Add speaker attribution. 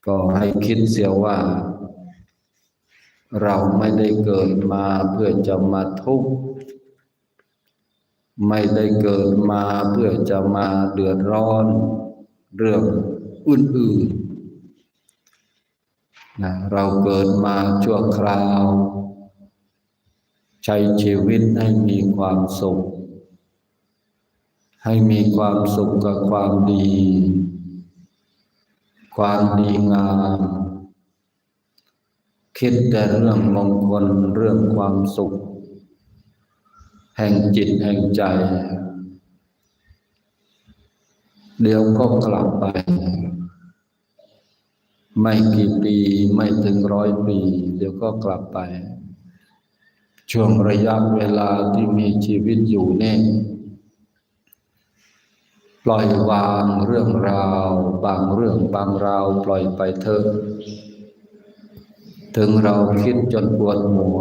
Speaker 1: ก็ให้คิดเสียว่าเราไม่ได้เกิดมาเพื่อจะมาทุกข์ไม่ได้เกิดมาเพื่อจะมาเดือดร้อนเรื่องอื่นๆนะเราเกิดมาชั่วคราวใช้ชีวิตให้มีความสุขให้มีความสุขกับความดีงามคิดแต่เรื่องมงคลเรื่องความสุขแห่งจิตแห่งใจเดี๋ยวก็กลับไปไม่กี่ปีไม่ถึง100 ปีเดี๋ยวก็กลับไปช่วงระยะเวลาที่มีชีวิตอยู่เนี่ยปล่อยวางเรื่องราวบางเรื่องบางราวปล่อยไปเถอะถึงเราคิดจนปวดหัว